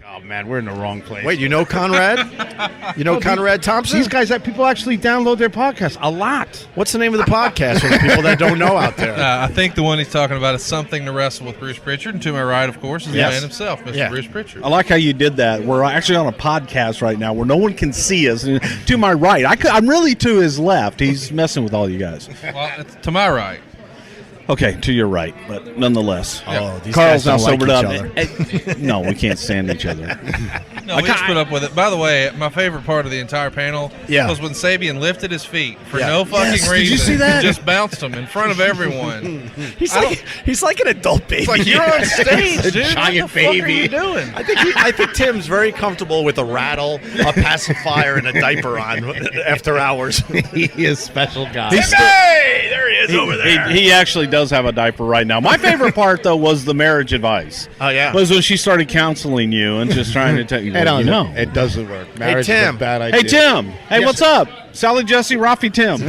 Oh, man, we're in the wrong place. Wait, you know Conrad? You know Conrad Thompson? These guys, people actually download their podcasts a lot. What's the name of the podcast for the people that don't know out there? I think the one he's talking about is Something to Wrestle with Bruce Prichard. And to my right, of course, is the man himself, Mr. Bruce Prichard. I like how you did that. We're actually on a podcast right now where no one can see us. And to my right, I'm really to his left. He's messing with all you guys. Well, it's to my right. Okay, to your right, but nonetheless. Oh, these Carl's guys now don't sobered like up. No, we can't stand each other. No, we just put up with it. By the way, my favorite part of the entire panel was when Sabian lifted his feet for no fucking reason. Did you see that? Just bounced them in front of everyone. He's like an adult baby. It's like, you're on stage, dude. Giant what the fuck baby. are you doing? I think Tim's very comfortable with a rattle, a pacifier, and a diaper on after hours. He is a special guy. Hey, there he is over there. He actually does have a diaper right now. My favorite part, though, was the marriage advice. Oh, yeah. Was when she started counseling you and just trying to tell you, it doesn't work. Marriage Tim. is a bad idea. Hey, Tim. Hey, what's up? Sally, Jesse, Rafi, Tim.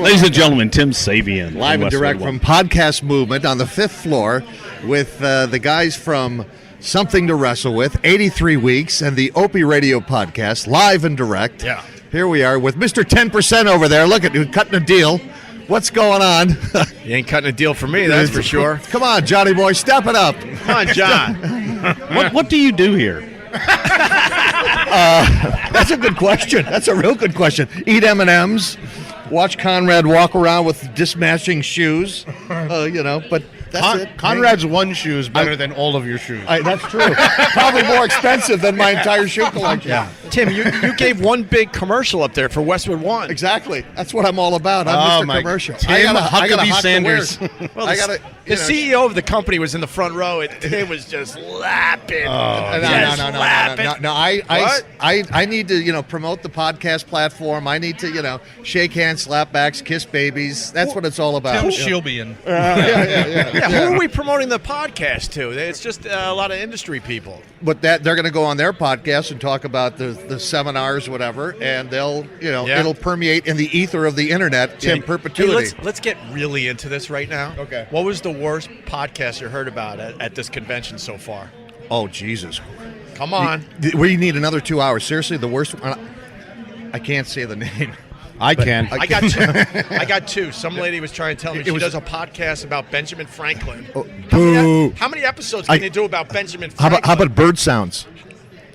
Ladies and gentlemen, Tim Sabian. Live and direct from Podcast Movement on the 5th floor with the guys from Something to Wrestle With, 83 Weeks, and the Opie Radio Podcast, live and direct. Yeah. Here we are with Mr. 10% over there. Look at you, cutting a deal. What's going on? You ain't cutting a deal for me, that's for sure. Come on, Johnny boy, step it up. Come on, John. What do you do here? That's a good question. That's a real good question. Eat M&Ms, watch Conrad walk around with dismatching shoes, but that's it. Conrad's one shoe is better than all of your shoes. That's true. Probably more expensive than my entire shoe collection. Yeah. Tim, you gave one big commercial up there for Westwood One. Exactly. That's what I'm all about. I'm Mr. Commercial. Tim Huckabee Sanders. Well, the CEO of the company was in the front row, and Tim was just lapping. No. I need to, promote the podcast platform. I need to, shake hands, slap backs, kiss babies. That's what it's all about. Tim Shilbian. Yeah, who are we promoting the podcast to? It's just a lot of industry people. But they're going to go on their podcast and talk about the seminars, whatever, and they'll, it'll permeate in the ether of the internet in perpetuity. Hey, let's get really into this right now. Okay. What was the worst podcast you heard about at this convention so far? Oh, Jesus. Come on. We need another 2 hours. Seriously, the worst one. I can't say the name. I can. I got two. I got two. Some lady was trying to tell me she does a podcast about Benjamin Franklin. Oh, boo. How many episodes can you do about Benjamin Franklin? How about bird sounds?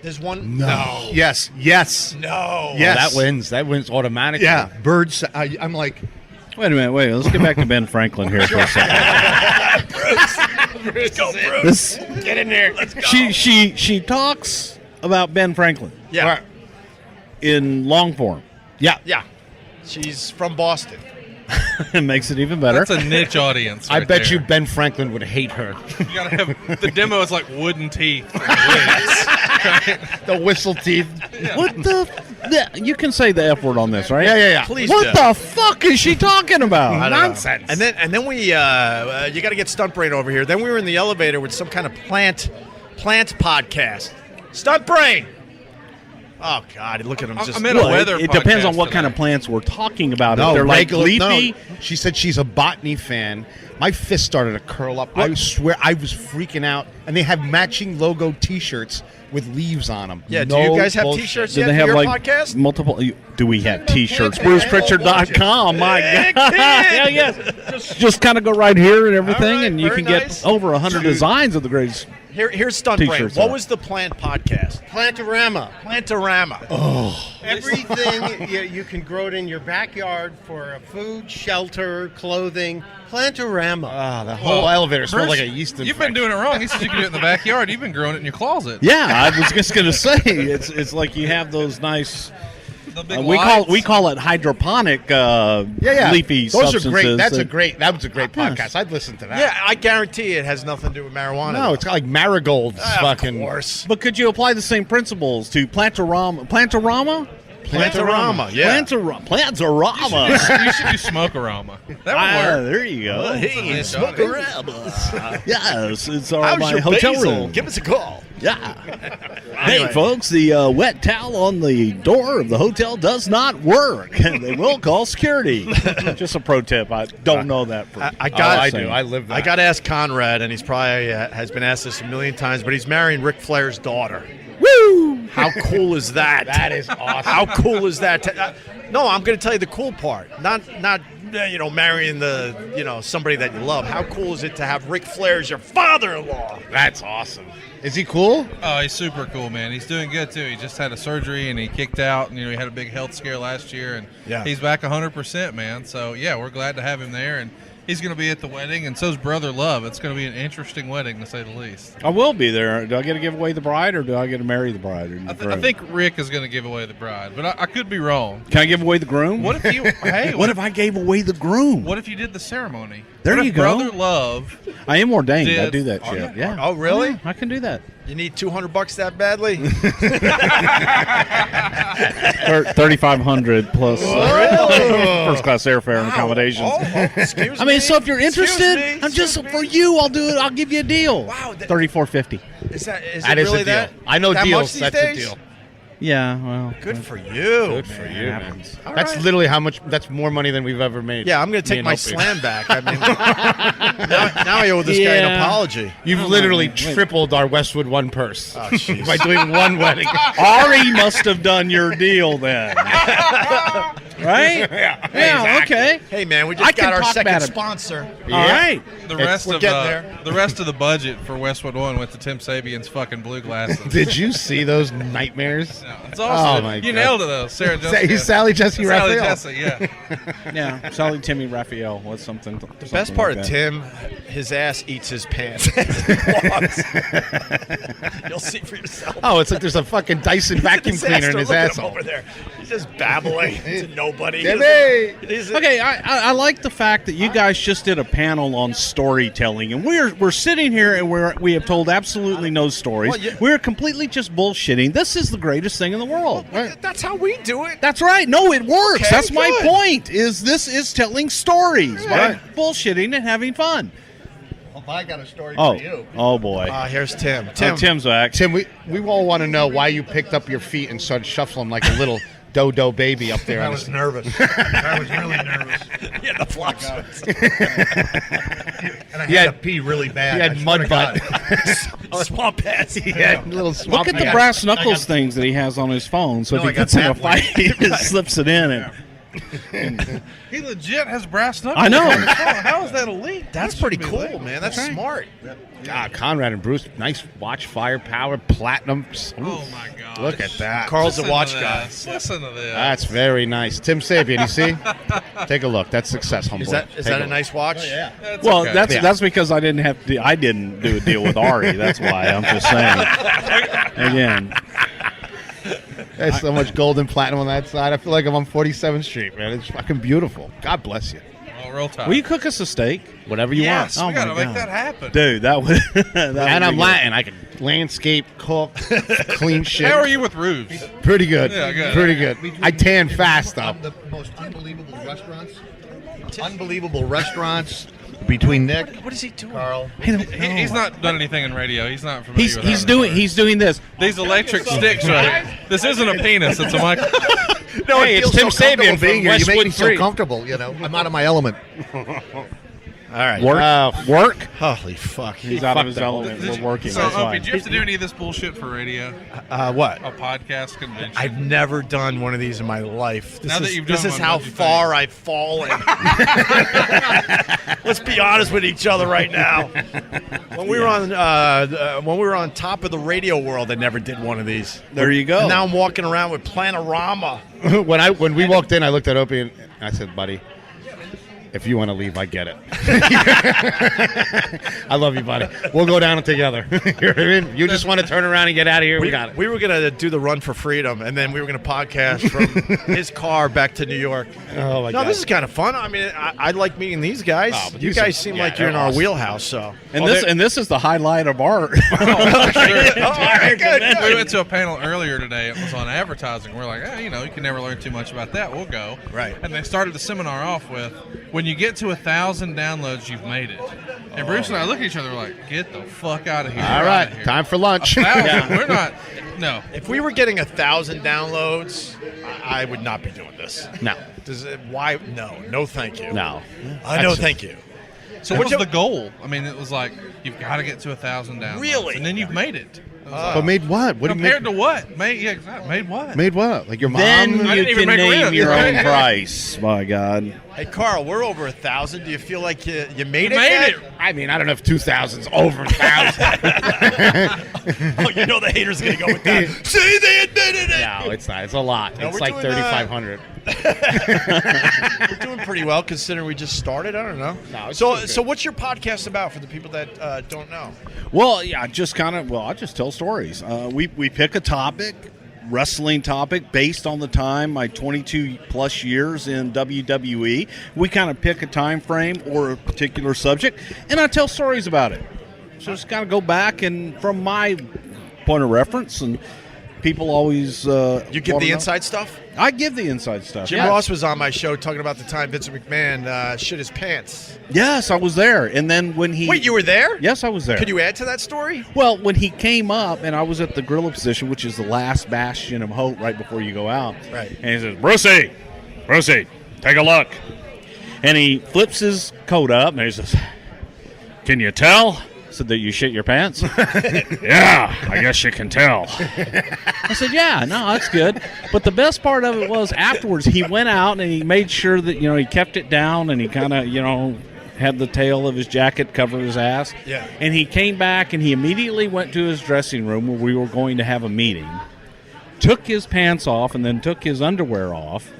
There's one. No. Yes. No. Yes. That wins automatically. Yeah. Birds. I'm like. Wait a minute. Let's get back to Ben Franklin here for a second. Bruce. Go, Bruce. Get in there. Let's go. She talks about Ben Franklin. Yeah. In long form. Yeah. She's from Boston. It makes it even better. That's a niche audience. I right bet there. you Ben Franklin would hate her. You gotta have the demo is like wooden teeth. The whistle teeth. What you can say the F word on this, right? Yeah. Please What do. the fuck is she talking about? Nonsense. And then we you got to get Stunt Brain over here. Then we were in the elevator with some kind of plant podcast. Stunt Brain. Oh God! Look at him. I'm in a weather. It depends on podcast what kind today. of plants we're talking about. No, if they're like regular, leafy. no. She said she's a botany fan. My fist started to curl up. I swear I was freaking out. And they have matching logo T-shirts with leaves on them. Yeah. Do you guys have T-shirts Do yet they for have your like podcast? multiple? Do we have T-shirts? BrucePritchard.com. My God. Yeah, yes. Just kind of go right here and everything, All right, and you very can nice. get over 100 designs of the greatest. Here's Stunt Brain. T-shirts What on. was the plant podcast? Plantorama. Plantorama. Everything you can grow it in your backyard for food, shelter, clothing. Plantorama. The whole elevator smelled like a yeast infection. You've been doing it wrong. He said you can do it in the backyard. You've been growing it in your closet. Yeah, I was just going to say it's like you have those nice. The big We call it hydroponic. Leafy Those substances. are great. That was a great Yes. podcast. I'd listen to that. Yeah, I guarantee it has nothing to do with marijuana. No, it's got like marigolds. Of Fucking. course. But could you apply the same principles to Plantorama? Plantorama? Plantorama, yeah. Plantorama. You should do Smoke-a-rama. That would work. There you go. Hey, Smoke-a-Rama. Yes, it's our How's my your hotel basil? room. Give us a call. Yeah. Hey, folks, the wet towel on the door of the hotel does not work. They will call security. Just a pro tip. I don't know that. I do. I live that. I got to ask Conrad, and he's probably has been asked this a million times, but he's marrying Ric Flair's daughter. Woo! How cool is that? That is awesome. How cool is that? No, I'm going to tell you the cool part. Not marrying somebody that you love. How cool is it to have Ric Flair as your father-in-law? That's awesome. Is he cool? Oh, he's super cool, man. He's doing good too. He just had a surgery and he kicked out, and he had a big health scare last year, and he's back 100%, man. So yeah, we're glad to have him there, and he's going to be at the wedding, and so's brother Love. It's going to be an interesting wedding, to say the least. I will be there. Do I get to give away the bride, or do I get to marry the bride? I think Rick is going to give away the bride, but I could be wrong. Can I give away the groom? What if you? Hey, what if I gave away the groom? What if you did the ceremony? There what you if go. Brother Love. I am ordained. I did- do that shit. Yeah. Oh, really? Yeah, I can do that. You need $200 that badly? 3,500 plus first class airfare and accommodations. Excuse I mean, so if you're Excuse interested, me, I'm just excuse for me. you. I'll do it. I'll give you a deal. Wow, $3,450. Is That it is really a deal. that? I know that deals. Much these That's days? a deal. Yeah. Well. Good for you. Good for you, man. That's literally how much. That's more money than we've ever made. Yeah, I'm going to take my slam back. I mean, now I owe this guy an apology. You've literally tripled our Westwood One purse by doing one wedding. Ari must have done your deal then. Right? Yeah. Okay. Hey, man, we I just can got our talk second about it. sponsor. All right. The rest we're of getting there. the rest of the budget for Westwood One went to Tim Sabian's fucking blue glasses. Did you see those nightmares? It's awesome. Oh, my you God. nailed it though, Sarah Jessica. Sally Jesse Sally Raphael. Jesse, yeah. Yeah. Sally Timmy Raphael was something. The best part of Tim, his ass eats his pants. You'll see for yourself. Oh, it's like there's a fucking Dyson vacuum cleaner in his Look at him asshole. over there. He's just babbling to nobody. Okay, I like the fact that you guys just did a panel on storytelling, and we're sitting here and we have told absolutely no stories. Well, yeah. We're completely just bullshitting. This is the greatest thing in the world. Right? That's how we do it. That's right. No, it works. Okay, That's my good. point. This is telling stories, Right. bullshitting and having fun. Well, I got a story Oh, for you. oh boy. Here's Tim. Tim's back. Tim, we all want to know why you picked up your feet and started shuffling like a little dodo baby up there. I was nervous. I was really nervous. Yeah, the flux. And I Yeah. had to pee really bad. He had I swear mud to butt. God. Swamp ass. He had little swamp Look at the ass. brass knuckles things that he has on his phone. So No, if I he got gets in a that one. fight, he just slips it in. And He legit has brass knuckles. I know. How is that elite? That's pretty cool, man. That's smart. God, Conrad and Bruce, nice watch firepower, platinum. Oh my god! Look at that. Carl's a Listen watch to guy. this. Listen to this. That's very nice. Tim Sabian, you see? Take a look. That's success, homeboy. Is that Take a look. nice watch? Yeah. That's Well, okay. that's because I didn't do a deal with Ari. That's why I'm just saying. Again, There's so much gold and platinum on that side. I feel like I'm on 47th Street, man. It's fucking beautiful. God bless you. Oh, real time. will you cook us a steak, Whatever you yes, Oh we gotta my make God. that happen. dude? That would. That want. And would I'm be Latin. I can landscape, cook, clean shit. How are you with roofs? Pretty good. Yeah, good. Pretty good. I tan fast, though. The most unbelievable restaurants between Nick, What is he doing? Carl. He's not done anything in radio. He's not familiar with He's doing this. these electric sticks right. This isn't a penis. It's a microphone. No, hey, it's Tim Sabian being from here. You make me Westwood so 3. comfortable. You know, I'm out of my element. All right. Work. Holy fuck. He's out of his element. We're working. So, That's Opie, fine. do you have to do any of this bullshit for radio? What? A podcast convention? I've never done one of these in my life. Now that you've this done is one, how what'd you far I've fallen. Let's be honest with each other right now. When we were on top of the radio world, I never did one of these. There you go. And now I'm walking around with Plantorama. When we walked in, I looked at Opie and I said, buddy, If you want to leave, I get it. I love you, buddy. We'll go down together. You just want to turn around and get out of here. We got it. We were going to do the run for freedom, and then we were going to podcast from his car back to New York. Oh, my God. This is kind of fun. I mean, I like meeting these guys. Oh, but you guys seem like you're in our wheelhouse. So, and this is the highlight of our. Sure. Good. We went to a panel earlier today. It was on advertising. We're like, you can never learn too much about that. We'll go. Right. And they started the seminar off with, when you get to 1,000 downloads, you've made it. And Bruce and I look at each other, we're like, get the fuck out of here. All right, time for lunch. 1,000? We're not. No. If we were getting 1,000 downloads, I would not be doing this. No. Why? No, thank you. No. No, thank you. So what's the goal? I mean, it was like, you've got to get to 1,000 downloads. Really? And then you've made it. But made what? What do you Compared make? to what? Exactly. Made what? Made what? Like your mom? Then I you didn't even can make name rent. your own Yeah. price. My God. Hey, Carl, we're over 1,000. Do you feel like you made it? Made it. I mean, I don't know if 2,000's over 1,000. Oh, the haters going to go with that. See, they admitted it. No, it's not. It's a lot. No, it's we're like doing, 3,500. We're doing pretty well considering we just started. I don't know. No, it's so good. so what's your podcast about for the people that don't know? Well, yeah, I just tell stories. We pick a topic, wrestling topic, based on the time, my 22 plus years in WWE. We kind of pick a time frame or a particular subject, and I tell stories about it. So just kind of go back and from my point of reference, and people always You give wanna the know. inside stuff? I give the inside stuff. Jim yes. Ross was on my show talking about the time Vince McMahon shit his pants. Yes, I was there, and then when he Wait, you were there? Yes, I was there. Could you add to that story? Well, when he came up, and I was at the gorilla position, which is the last bastion of hope right before you go out. Right. And he says, Brucey, take a look. And he flips his coat up, and he says, can you tell? Said that you shit your pants? Yeah, I guess you can tell. I said, yeah, no, that's good. But the best part of it was afterwards, he went out and he made sure that, he kept it down, and he kind of, had the tail of his jacket cover his ass. Yeah. And he came back and he immediately went to his dressing room where we were going to have a meeting, took his pants off and then took his underwear off,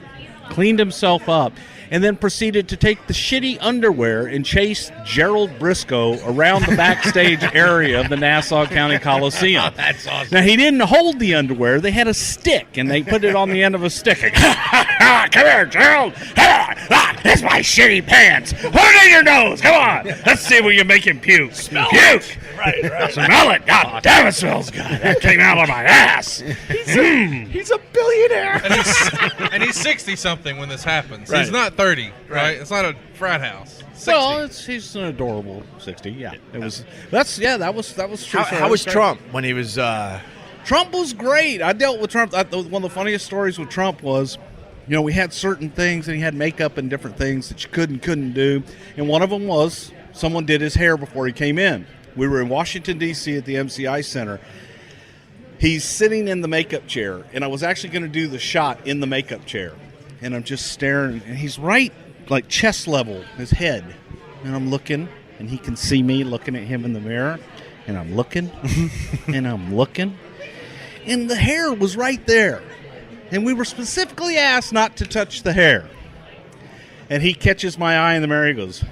cleaned himself up, and then proceeded to take the shitty underwear and chase Gerald Briscoe around the backstage area of the Nassau County Coliseum. That's awesome. Now, he didn't hold the underwear. They had a stick, and they put it on the end of a stick. Come here, Gerald. That's my shitty pants. Put it in your nose. Come on. Let's see where you make him puke. Puke. Right. Smell it. God damn, it smells good. That came out of my ass. He's a billionaire. And he's 60-something when this happens. Right. He's not 30, right? It's not a frat house. 60. Well, he's an adorable 60. Yeah, it was. That was true. How was Trump when he was? Trump was great. I dealt with Trump. One of the funniest stories with Trump was, we had certain things, and he had makeup and different things that you couldn't do. And one of them was someone did his hair before he came in. We were in Washington, D.C. at the MCI Center. He's sitting in the makeup chair, and I was actually going to do the shot in the makeup chair. And I'm just staring, and he's right, like chest level, his head. And I'm looking, and he can see me looking at him in the mirror. And I'm looking, and I'm looking. And the hair was right there. And we were specifically asked not to touch the hair. And he catches my eye in the mirror. He goes,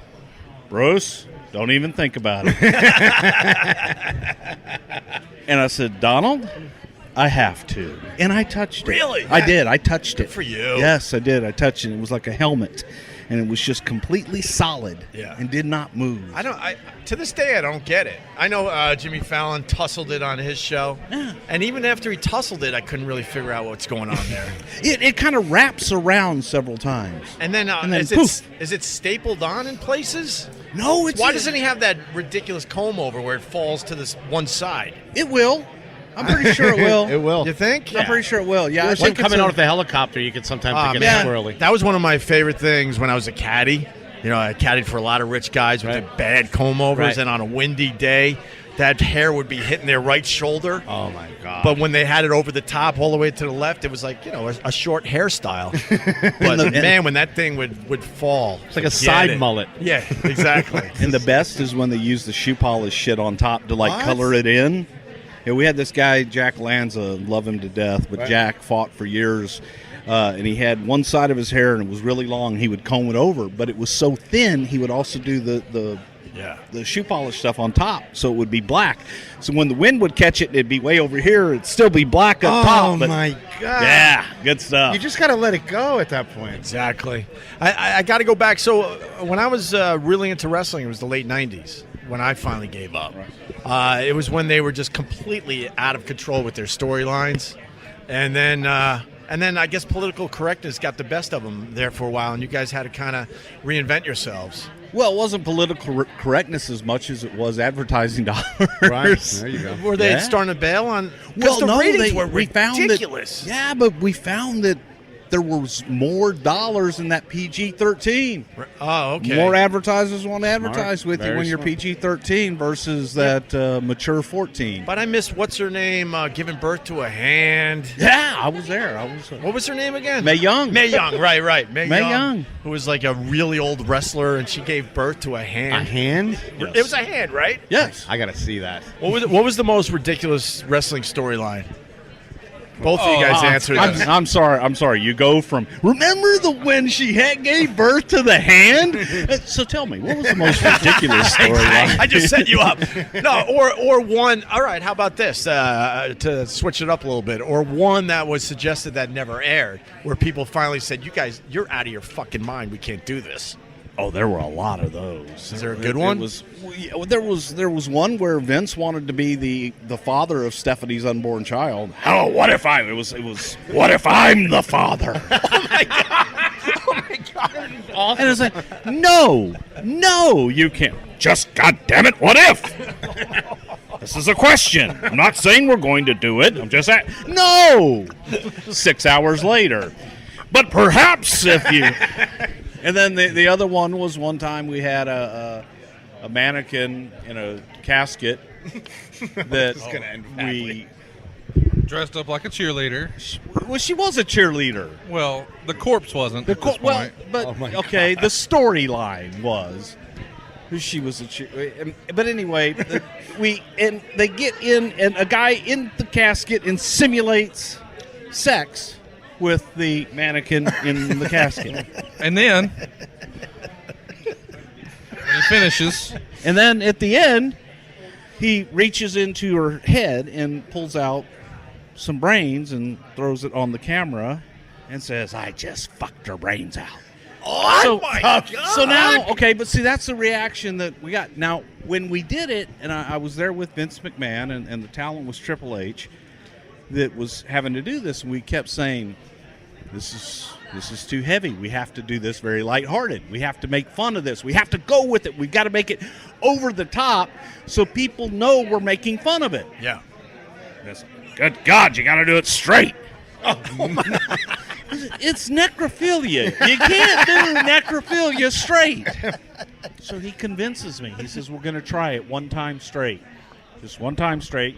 Bruce, don't even think about it. And I said, Donald, I have to. And I touched it. Really? I did. I touched it. Good for you. Yes, I did. I touched it. It was like a helmet. And it was just completely solid. Yeah. And did not move. To this day, I don't get it. I know Jimmy Fallon tussled it on his show. Yeah. And even after he tussled it, I couldn't really figure out what's going on there. It kind of wraps around several times. And then, poof. is it stapled on in places? No, it's Why doesn't he have that ridiculous comb over where it falls to this one side? It will. I'm pretty sure it will. It will. You think? I'm pretty sure it will. Yeah, I When think coming it's out with the helicopter, you could sometimes get squirrely. That was one of my favorite things when I was a caddy. I caddied for a lot of rich guys with Right. the bad comb overs, Right. and on a windy day, that hair would be hitting their right shoulder. Oh, my God. But when they had it over the top all the way to the left, it was like, a short hairstyle. But man, when that thing would fall. It's like a side mullet. Yeah, exactly. And the best is when they use the shoe polish shit on top to What? color it in. Yeah, we had this guy, Jack Lanza, love him to death, but Right. Jack fought for years and he had one side of his hair and it was really long. He would comb it over, but it was so thin. He would also do the shoe polish stuff on top, so it would be black. So when the wind would catch it, it'd be way over here. It'd still be black up top. Oh, my God. Yeah, good stuff. You just got to let it go at that point. Exactly. I got to go back. So when I was really into wrestling, it was the late 90s when I finally gave up. It was when they were just completely out of control with their storylines. And then I guess political correctness got the best of them there for a while, and you guys had to kind of reinvent yourselves. Well, it wasn't political correctness as much as it was advertising dollars. Right. There you go. Were they starting to bail on? Well, the no, ratings were ridiculous. But we found that there was more dollars in that PG-13. Oh, okay. More advertisers want to advertise with you Very when you're smart. PG-13 versus that mature 14. But I missed what's her name giving birth to a hand. Yeah, I was there. What was her name again? Mae Young. Mae Young, right. Mae Young. Who was like a really old wrestler, and she gave birth to a hand. A hand? It was a hand, right? Yes. I got to see that. What was the most ridiculous wrestling storyline? Both of you guys answered this. I'm sorry. You go from remember when she gave birth to the hand. So tell me, what was the most ridiculous storyline? I just set you up. No, or one. All right, how about this? To switch it up a little bit, or one that was suggested that never aired, where people finally said, "You guys, you're out of your fucking mind. We can't do this." Oh, there were a lot of those. Is there a good one? There was one where Vince wanted to be the father of Stephanie's unborn child. Oh, what if I? It was. What if I'm the father? Oh my god! And it's like, no, you can't. Just goddamn it, what if? This is a question. I'm not saying we're going to do it. I'm just saying, no. 6 hours later, but perhaps if you. And then the other one was one time we had a mannequin in a casket that we Dressed up like a cheerleader. Well, she was a cheerleader. Well, the corpse wasn't. At this point. But okay, the storyline was she was a cheerleader. But anyway, they get in, and a guy in the casket and simulates sex with the mannequin in the casket. And then when he finishes, and then at the end, he reaches into her head and pulls out some brains and throws it on the camera and says, "I just fucked her brains out." Oh my God! So now, okay, but see, that's the reaction that we got. Now, when we did it, and I was there with Vince McMahon, and the talent was Triple H, that was having to do this, and we kept saying, this is too heavy. We have to do this very lighthearted. We have to make fun of this. We have to go with it. We've got to make it over the top so people know we're making fun of it. Yeah. Good God, you got to do it straight. It's necrophilia. You can't do necrophilia straight. So he convinces me. He says, we're going to try it one time straight. Just one time straight.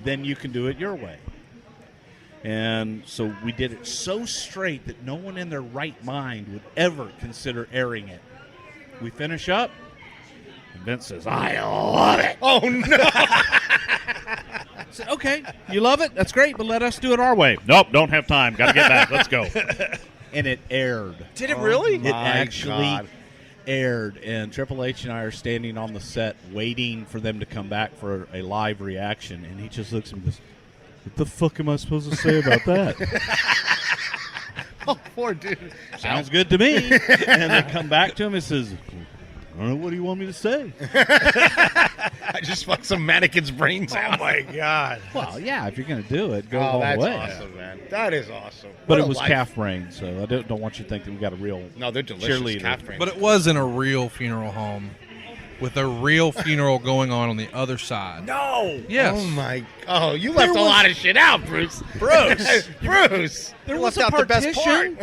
Then you can do it your way. And so we did it so straight that no one in their right mind would ever consider airing it. We finish up, and Vince says, I love it. Oh, no. I said, okay, you love it? That's great, but let us do it our way. Nope, don't have time. Got to get back. Let's go. And it aired. Did it really? It actually aired, and Triple H and I are standing on the set waiting for them to come back for a live reaction, and he just looks at me and goes, what the fuck am I supposed to say about that? Oh, poor dude. Sounds good to me. And they come back to him and says, I don't know, what do you want me to say? I just fucked some mannequin's brains out. Oh, my God. Well, yeah, if you're going to do it, go all that's the way. awesome, man. That is awesome. But What it a was life. calf brains, so I don't want you to think that we got a real No, they're delicious. cheerleader. Calf brains. but it wasn't a real funeral home with a real funeral going on the other side. No. Yes. Oh, my. Oh, you left a lot of shit out, Bruce. Bruce. Bruce. There You was left a out the best partition.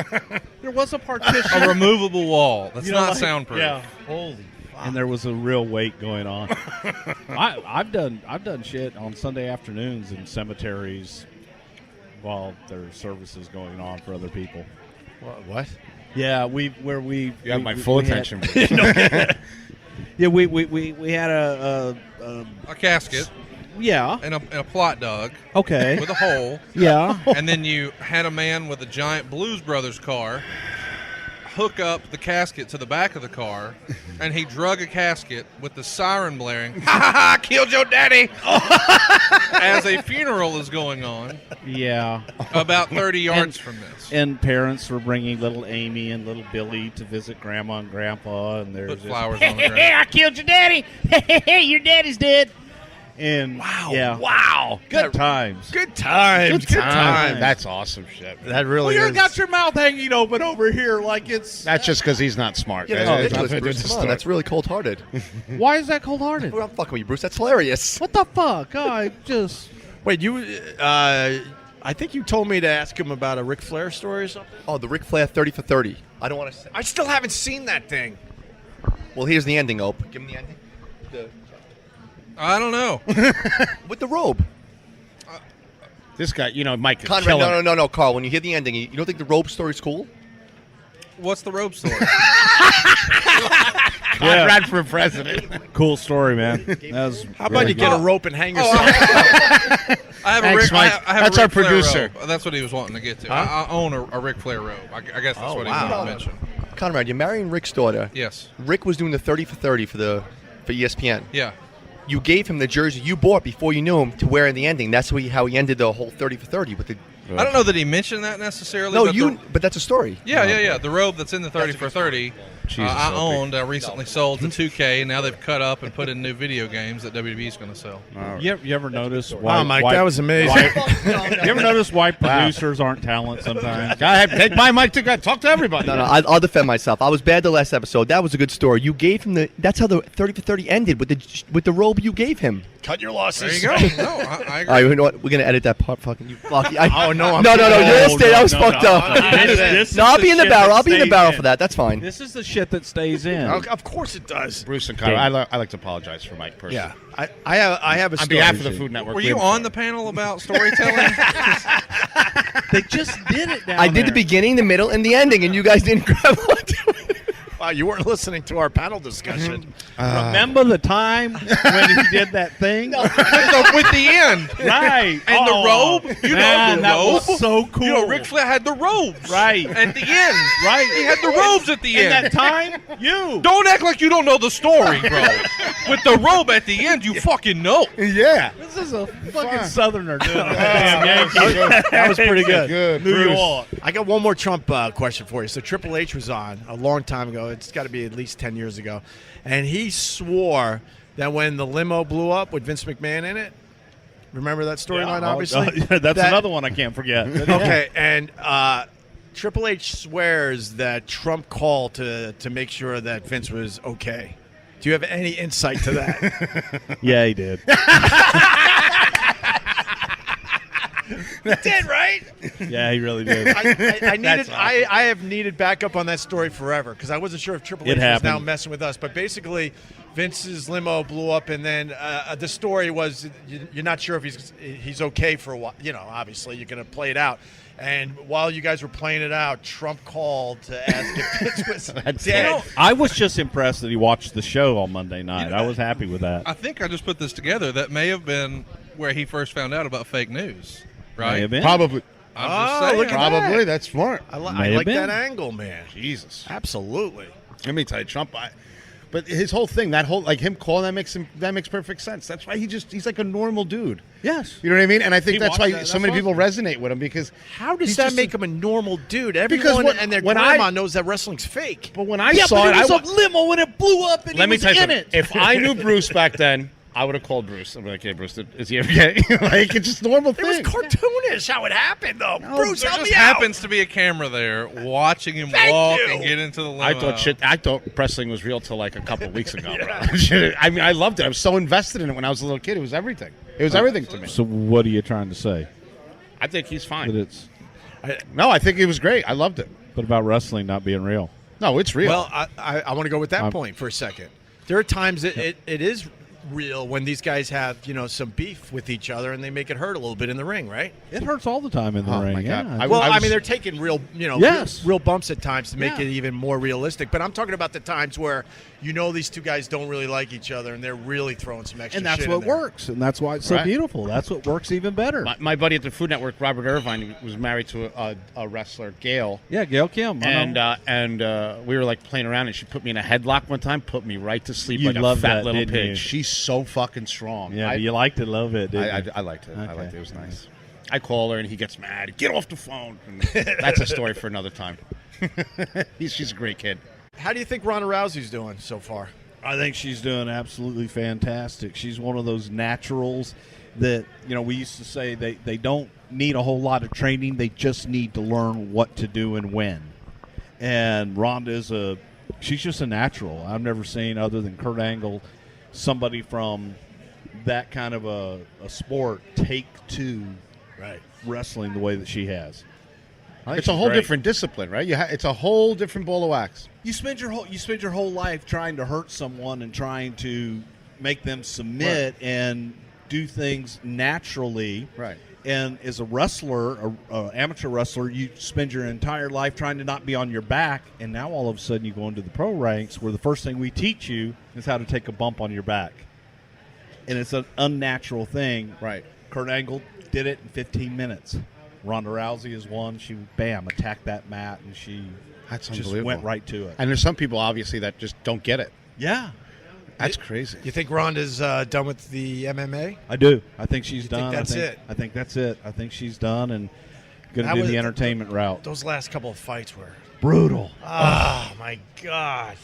There was a partition. A removable wall. That's You know, not like- soundproof. Yeah. Holy fuck. And there was a real weight going on. I've done shit on Sunday afternoons in cemeteries while there are services going on for other people. What? Yeah, You have my full attention. Yeah, we had a A casket. Yeah. and a plot dog Okay. with a hole. Yeah. And then you had a man with a giant Blues Brothers car hook up the casket to the back of the car, and he drug a casket with the siren blaring. Ha ha ha! Killed your daddy. As a funeral is going on. Yeah. About 30 yards from this. And parents were bringing little Amy and little Billy to visit Grandma and Grandpa, and there's Put flowers on the ground. I killed your daddy. Your daddy's dead. And wow, good times. Good times. Good times. That's awesome shit. That really Well, is. you got your mouth hanging open over here like it's. That's just because he's not smart. Yeah, That's that's not ridiculous, to do Bruce. with the Come on, story. that's really cold-hearted. Why is that cold-hearted? I'm fucking with you, Bruce. That's hilarious. What the fuck? I just. Wait, you? I think you told me to ask him about a Ric Flair story or something. Oh, the Ric Flair 30 for 30. I don't want to say. I still haven't seen that thing. Well, here's the ending, Ope. Give him the ending. I don't know. With the robe. This guy, Mike could Conrad, kill him. no, Carl. When you hear the ending, you don't think the robe story's cool? What's the robe story? Conrad for president. Cool story, man. How about you get a rope and hang yourself? I have Thanks, a Ric, Mike. I have That's a our Ric Flair producer. robe. That's what he was wanting to get to. I own a Ric Flair robe. I guess that's what he wanted to mention. Conrad, you're marrying Rick's daughter. Yes. Rick was doing the 30 for 30 for ESPN. Yeah. You gave him the jersey you bought before you knew him to wear in the ending. That's how he ended the whole 30 for 30 with the. I don't know that he mentioned that necessarily. No, but but that's a story. Yeah. The robe that's in the 30 for 30, I owned. I recently sold to 2K, and now they've cut up and put in new video games that WWE's going to sell. You ever notice why? Wow, Mike, that was amazing. You ever notice why producers aren't talent sometimes? Go ahead, take my mic to God. Talk to everybody. No, I'll defend myself. I was bad the last episode. That was a good story. You gave him that's how the 30 for 30 ended with the robe you gave him. Cut your losses. There you go. No, I agree. All right, you know what? We're gonna edit that part. Fucking you. Fuck. Oh no! No. You'll stay. That was fucked up. This is No, I'll the be in the shit barrel. that I'll be in the stays barrel in. for that. That's fine. This is the shit that stays in. Of course it does. Bruce and Conrad, I like to apologize for Mike personally. Yeah, I have a On story. behalf of the Food Network. Were you on the panel about storytelling? They just did it down I did the there. beginning, the middle, and the ending, and you guys didn't grab onto it. Wow, you weren't listening to our panel discussion. Remember the time when he did that thing? With the end. Right. And the robe. You know the that robe. was so cool. You know, Ric Flair had the robes. Right. At the end. Right. He had the robes at the In end. that time, you. Don't act like you don't know the story, bro. With the robe at the end, you fucking know. Yeah. This is a fucking Southerner doing it. Damn Yankee. That was pretty good. Good. New Bruce. York. I got one more Trump question for you. So Triple H was on a long time ago. It's got to be at least 10 years ago. And he swore that when the limo blew up with Vince McMahon in it, remember that storyline, obviously? That's another one I can't forget. Okay, and Triple H swears that Trump called to make sure that Vince was okay. Do you have any insight to that? Yeah, he did. Did, right? Yeah, he really did. I have needed backup on that story forever because I wasn't sure if Triple H It was happened. now messing with us. But basically, Vince's limo blew up, and then the story was you're not sure if he's okay for a while. You know, obviously, you're going to play it out. And while you guys were playing it out, Trump called to ask if Vince was dead. I was just impressed that he watched the show on Monday night. I was happy with that. I think I just put this together. That may have been where he first found out about fake news, right? May have been. Probably. I'm just saying. look at Probably. That's smart. I May have like that been. angle, man. Jesus. Absolutely. Let me tell you, Trump. But his whole thing, like him calling, that makes perfect sense. That's why he's like a normal dude. Yes. You know what I mean? And I think He that's watched why that. so That's many people awesome. resonate with him because How does he's that just make him a normal dude? Because Everyone and their when grandma I- knows that wrestling's fake. But when I Yeah, saw but it, it was a limo and it blew up and let he me was tell you in something. it. If I knew Bruce back then, I would have called Bruce. I'm like, hey, Bruce, is he okay? Like, it's just a normal It was thing. cartoonish how it happened, though. Bruce, There help just me out. happens to be a camera there watching him Thank walk you. and get into the limo. I thought wrestling was real till like a couple of weeks ago, bro. I mean, I loved it. I was so invested in it when I was a little kid. It was everything. It was everything to me. So what are you trying to say? I think he's That fine. it's No, I think it was great. I loved it. but about wrestling not being real. No, it's real. Well, I want to go with that point for a second. There are times it is real when these guys have, some beef with each other and they make it hurt a little bit in the ring, right? It hurts all the time in the ring. My God. Yeah. I they're taking real, Yes. real bumps at times to make Yeah. it even more realistic. But I'm talking about the times where these two guys don't really like each other and they're really throwing some extra And that's shit in what there. works, and that's why it's so Right. beautiful. That's what works even better. My buddy at the Food Network, Robert Irvine, was married to a wrestler, Gail. Yeah, Gail Kim. I know. And we were like playing around, and she put me in a headlock one time, put me right to sleep You like a loved fat that, little didn't pig. you? She's so fucking strong. Yeah, you liked it, love it, didn't you? I liked it. I Okay. liked it. It was nice. I call her, and he gets mad. Get off the phone. And that's a story for another time. She's a great kid. How do you think Ronda Rousey's doing so far? I think she's doing absolutely fantastic. She's one of those naturals that, we used to say they don't need a whole lot of training. They just need to learn what to do and when. And Ronda she's just a natural. I've never seen, other than Kurt Angle, somebody from that kind of a sport take to wrestling the way that she has. It's a whole different discipline, right? It's a whole different ball of wax. You spend your whole life trying to hurt someone and trying to make them submit and do things naturally. Right. And as a wrestler, an amateur wrestler, you spend your entire life trying to not be on your back, and now all of a sudden you go into the pro ranks where the first thing we teach you is how to take a bump on your back. And it's an unnatural thing. Right. Kurt Angle did it in 15 minutes. Ronda Rousey is one. She, attacked that mat, and she That's just unbelievable. went right to it. And there's some people, obviously, that just don't get it. Yeah. That's crazy. You think Ronda's done with the MMA? I do. I think she's done. Think that's it? I think that's it. I think she's done and going How to do was the it- entertainment route. Those last couple of fights were, Brutal. oh my God.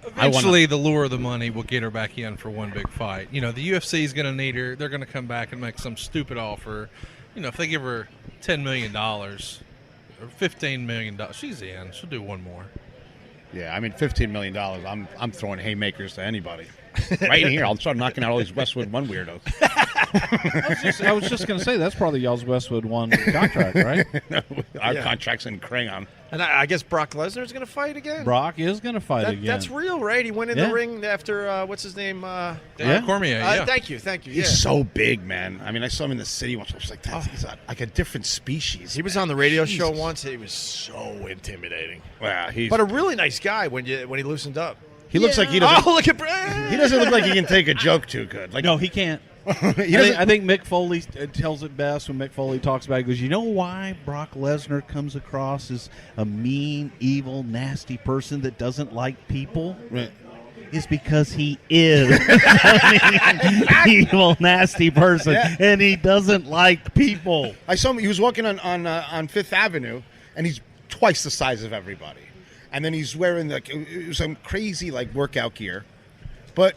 Eventually, the lure of the money will get her back in for one big fight. The UFC is going to need her. They're going to come back and make some stupid offer. If they give her $10 million or $15 million, she's in. She'll do one more. Yeah, I mean, $15 million. I'm throwing haymakers to anybody. Right in here, I'll start knocking out all these Westwood One weirdos. I was just going to say, that's probably y'all's Westwood One contract, right? Our Yeah. contract's in crayon. And I guess Brock Lesnar's going to fight again? Brock is going to fight again. That's real, right? He went in Yeah. the ring after, what's his name? Daniel Cormier, yeah. Thank you. He's Yeah. so big, man. I mean, I saw him in the city once. I was like, he's like a different species. He was on the radio show Jesus. once. He was so intimidating. Wow, But a really nice guy when he loosened up. he looks like he doesn't. Oh, look at He doesn't look like he can take a joke too good. Like No, he can't. I think Mick Foley tells it best when Mick Foley talks about it. He goes, you know why Brock Lesnar comes across as a mean, evil, nasty person that doesn't like people? Right. Is because he is a mean, evil, nasty person, and he doesn't like people. I saw him. He was walking on Fifth Avenue, and he's twice the size of everybody. And then he's wearing some crazy workout gear, but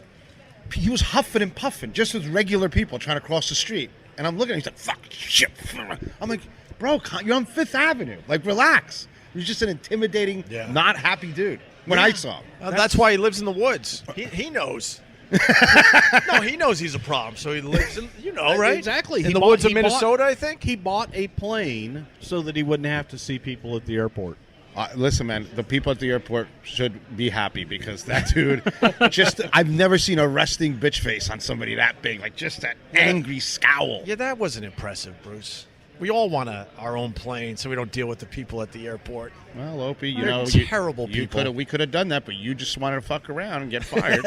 he was huffing and puffing just with regular people trying to cross the street. And I'm looking, and he's like, "Fuck shit!" I'm like, "Bro, you're on Fifth Avenue. Relax." He was just an intimidating, not happy dude. When I saw him, that's why he lives in the woods. He knows. No, he knows he's a problem, so he lives in, right? Exactly. In the woods of Minnesota, I think. He bought a plane so that he wouldn't have to see people at the airport. listen, man, the people at the airport should be happy because that dude I've never seen a resting bitch face on somebody that big, just that angry scowl. Yeah, that wasn't impressive, Bruce. We all want our own plane so we don't deal with the people at the airport. Well, Opie, They're terrible people. We could have done that, but you just wanted to fuck around and get fired.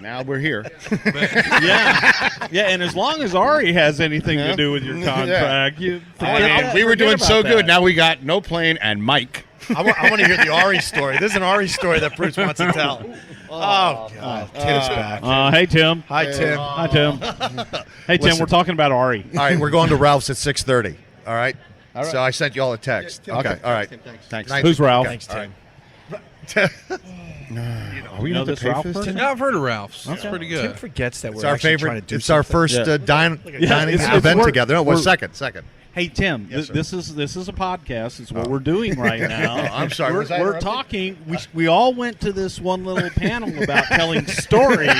Now we're here. Yeah, and as long as Ari has anything to do with your contract, we were doing so good. Now we got no plane and Mike. I want to hear the Ari story. This is an Ari story that Bruce wants to tell. Oh, God. Tim is back. Hey, Tim. Hi, Tim. Hi, Tim. Hey, Tim, we're talking about Ari. All right, we're going to Ralph's at 6:30. All right? So I sent you all a text. Yeah, okay, all right. Thanks. Nice. Who's Ralph? Thanks, Tim. Are we know going to this pay Ralph for this? person? Yeah, I've heard of Ralph's. It's pretty Tim good. forgets that It's we're our actually favorite. trying to do It's our first dining it's- event we're- together. No, we're- second. Hey Tim, Yes, sir. this is a podcast. It's what we're doing right now. I'm sorry, was I We're interrupted? talking. We all went to this one little panel about telling stories on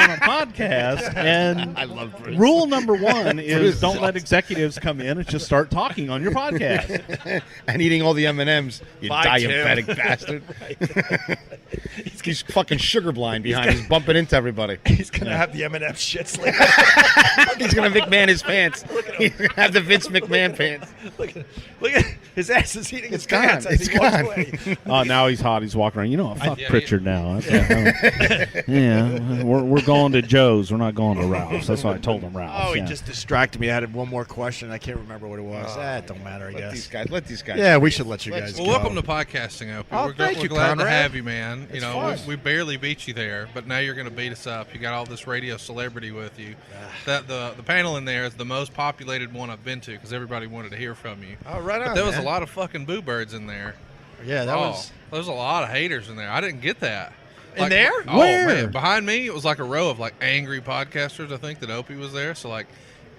a podcast, and I love Bruce. rule number one Bruce is is don't let awesome. executives come in and just start talking on your podcast. And eating all the M&Ms, you Bye, Tim. diabetic bastard. He's fucking sugar blind behind. He's bumping into everybody. He's gonna have the M&M shits later. He's gonna McMahon his pants. He's gonna have the Vince McMahon pants. look at his ass is eating his It's gone. pants as It's he walks gone. away. Oh, now he's hot. He's walking around. You know, fuck Yeah, Prichard now. Yeah, we're going to Joe's. We're not going to Ralph's. That's what I told him, Ralph's. Oh, he yeah. just distracted me. I had one more question. I can't remember what it was. It don't matter, I Let guess. these guys. Yeah, we should let you guys Well, go. welcome to podcasting, Opie. Oh, thank we're you, glad Conrad. to have you, man. It's you know, fun. we barely beat you there, but now you're going to beat us up. You got all this radio celebrity with you. That the panel in there is the most populated one I've been to because everybody wanted to hear from you. Oh, right on, But there was a man. lot of fucking boo birds in there. Yeah, that was. There's a lot of haters in there. I didn't get that. In there? Oh, Where? man. Behind me, it was like a row of like angry podcasters. I think that Opie was there. So like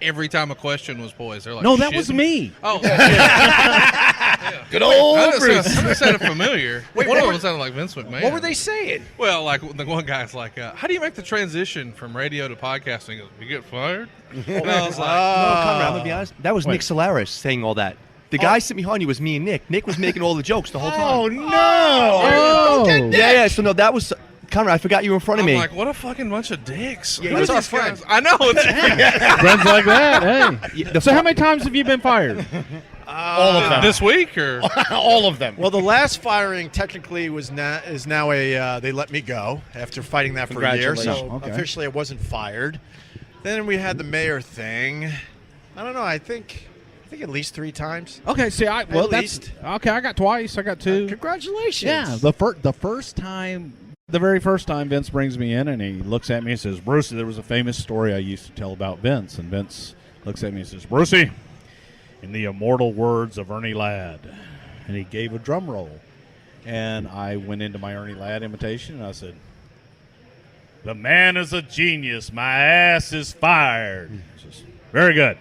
every time a question was poised, they're like, No, that was shitting. me. Oh, yeah. Good old I Bruce. just sounded familiar. One of them sounded like Vince McMahon. What were they saying? Well, like the one guy's like, how do you make the transition from radio to podcasting? He goes, you get fired? And I was like, No, Conrad, I'm gonna be honest. That was Nick Solaris saying all that. The guy sitting behind you was me and Nick. Nick was making all the jokes the whole time. Oh no! Yeah. So no, that was Conrad. I forgot you were in front of I'm me. like, what a fucking bunch of dicks. Yeah, Who he's are our these friend. guys? I know. It's Friends like that. Hey. Yeah, the So fu- how many times have you been fired? All of them. this week or All of them. Well, the last firing technically is now a they let me go after fighting that for a year. So Congratulations. Okay. officially I wasn't fired. Then we had the mayor thing. I don't know. I think at least 3 times. Okay, see, that's least. okay. I got twice. I got 2. Congratulations. Yeah, the first time, the very first time Vince brings me in and he looks at me and says, "Brucey, there was a famous story I used to tell about Vince." And Vince looks at me and says, "Brucey, in the immortal words of Ernie Ladd," and he gave a drum roll, and I went into my Ernie Ladd imitation and I said, "The man is a genius. My ass is fired." He says, "Very good."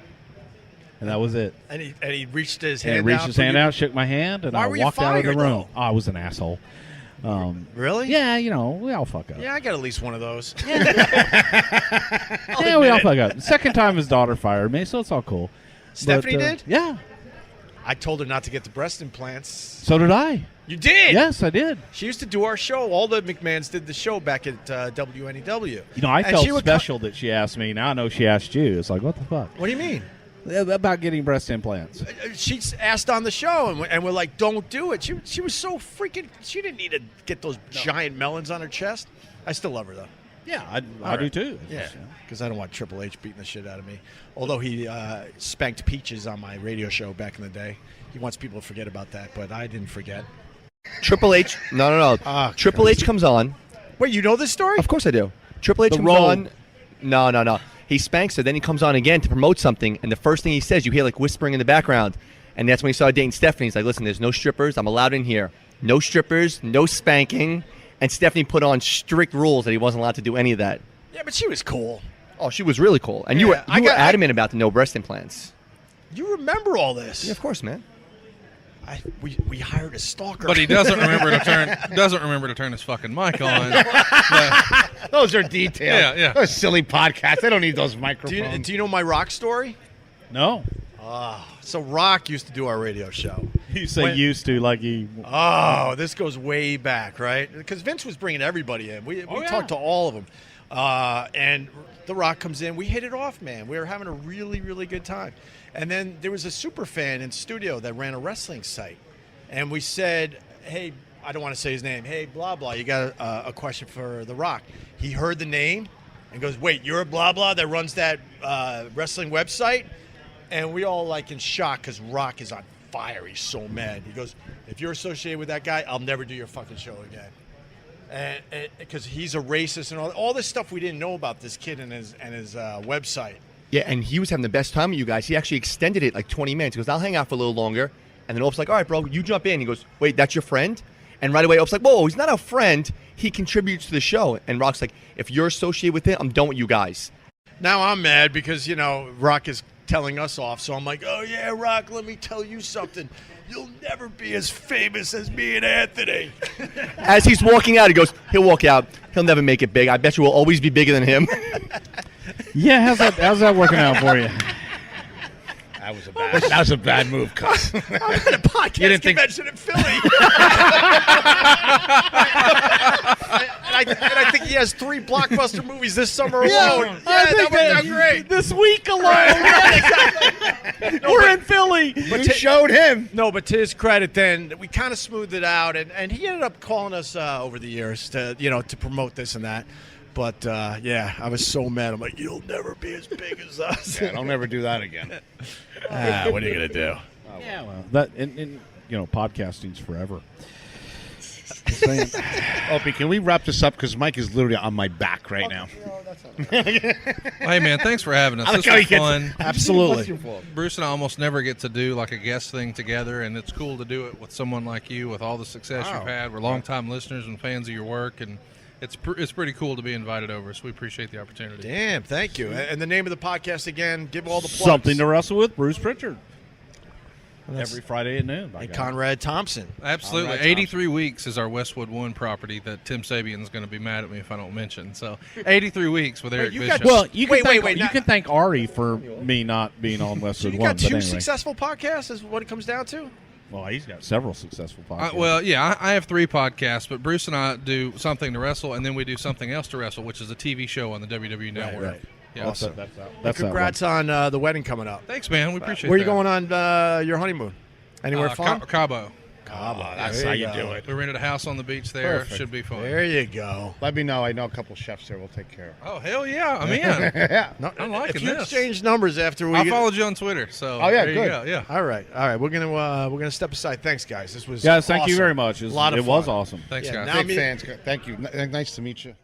And that was it. And he reached his And hand he reached out his for hand you. out, shook my hand, and Why I were you walked out of the fired, room. though? Oh, I was an asshole. Really? Yeah, you know, we all fuck up. Yeah, I got at least one of those. Yeah, we all fuck up. The second time his daughter fired me, so it's all cool. Stephanie did? Yeah. I told her not to get the breast implants. So did I. You did? Yes, I did. She used to do our show. All the McMahons did the show back at WNEW. You know, I And felt she would special that she asked me. Now I know she asked you. It's like, what the fuck? What do you mean? About getting breast implants. She asked on the show, and we're like, "Don't do it." She was so freaking. She didn't need to get those giant melons on her chest. I still love her though. Yeah, I All do right. too. Yeah, because I don't want Triple H beating the shit out of me. Although he spanked Peaches on my radio show back in the day. He wants people to forget about that, but I didn't forget. Triple H. No. Ah, Triple H comes on. Wait, you know this story? Of course I do. Triple H The comes Rogue. on. No. He spanks her. Then he comes on again to promote something, and the first thing he says, you hear like whispering in the background, and that's when he started dating Stephanie. He's like, "Listen, there's no strippers. I'm allowed in here. No strippers. No spanking." And Stephanie put on strict rules that he wasn't allowed to do any of that. Yeah, but she was cool. Oh, she was really cool, and you Yeah, were adamant about the no breast implants. You remember all this? Yeah, of course, man. We hired a stalker. but he doesn't remember to turn his fucking mic on. But- Those are details. Yeah. Those silly podcasts. They don't need those microphones. do you know my Rock story? No. So Rock used to do our radio show. You say When- used to like he. Oh, this goes way back, right? Because Vince was bringing everybody in. We yeah. talked to all of them. And The Rock comes in. We hit it off, man. We were having a really, really good time. And then there was a super fan in studio that ran a wrestling site. And we said, hey, I don't want to say his name. Hey, blah, blah, you got a question for The Rock. He heard the name and goes, wait, you're a blah, blah that runs that wrestling website? And we all like in shock because Rock is on fire. He's so mad. He goes, if you're associated with that guy, I'll never do your fucking show again. And because he's a racist and all this stuff we didn't know about this kid and his website. Yeah, and he was having the best time with you guys. He actually extended it like 20 minutes. He goes, I'll hang out for a little longer. And then Ope's like, all right, bro, you jump in. He goes, wait, that's your friend? And right away, Ope's like, whoa, he's not a friend. He contributes to the show. And Rock's like, if you're associated with him, I'm done with you guys. Now I'm mad because, Rock is telling us off. So I'm like, oh, yeah, Rock, let me tell you something. You'll never be as famous as me and Anthony. As he's walking out, he'll walk out. He'll never make it big. I bet you will always be bigger than him. Yeah, how's that working out for you? That was a bad move, cuz. I'm at a podcast convention in Philly. and I think he has 3 blockbuster movies this summer alone. Yeah, that worked out great. This week alone. We're in Philly. But you showed him. No, but to his credit, then we kind of smoothed it out, and he ended up calling us over the years to promote this and that. But I was so mad. I'm like, you'll never be as big as us. Yeah, don't ever do that again. What are you gonna do? Yeah, well, that and podcasting's forever. Opie, can we wrap this up? Because Mike is literally on my back right now. Hey, man, thanks for having us. This was fun. Absolutely. Bruce and I almost never get to do like a guest thing together, and it's cool to do it with someone like you with all the success you've had. We're longtime listeners and fans of your work, and it's pretty cool to be invited over, so we appreciate the opportunity. Damn, thank you. And the name of the podcast again, give all the plugs. Something to Wrestle with, Bruce Prichard. Every Friday at noon. And Conrad Thompson. Absolutely. Conrad 83 Weeks is our Westwood One property that Tim Sabian's going to be mad at me if I don't mention. So 83 Weeks with Eric Bishop. Well, you can thank Ari for me not being on Westwood So you One. got 2 anyway. successful podcasts is what it comes down to? Well, he's got several successful podcasts. I have 3 podcasts, but Bruce and I do Something to Wrestle, and then we do Something Else to Wrestle, which is a TV show on the WWE Network. Right. Yeah. Awesome. That's Congrats on the wedding coming up. Thanks, man. We appreciate it. Where are you going on your honeymoon? Anywhere fun? Cabo. That's how you do it. We rented a house on the beach there. Perfect. Should be fun. There you go. Let me know. I know a couple chefs there. We'll take care of it. Oh, hell yeah. I'm in. Yeah. I'm liking If you this. exchange numbers after we I followed you on Twitter, so Oh, yeah, there good. you go. Yeah. All right. We're gonna step aside. Thanks, guys. This was Guys, thank you awesome. very much. It was A lot of was fun. awesome. Thanks, Yeah, guys. now Big fans. Thank you. Nice to meet you.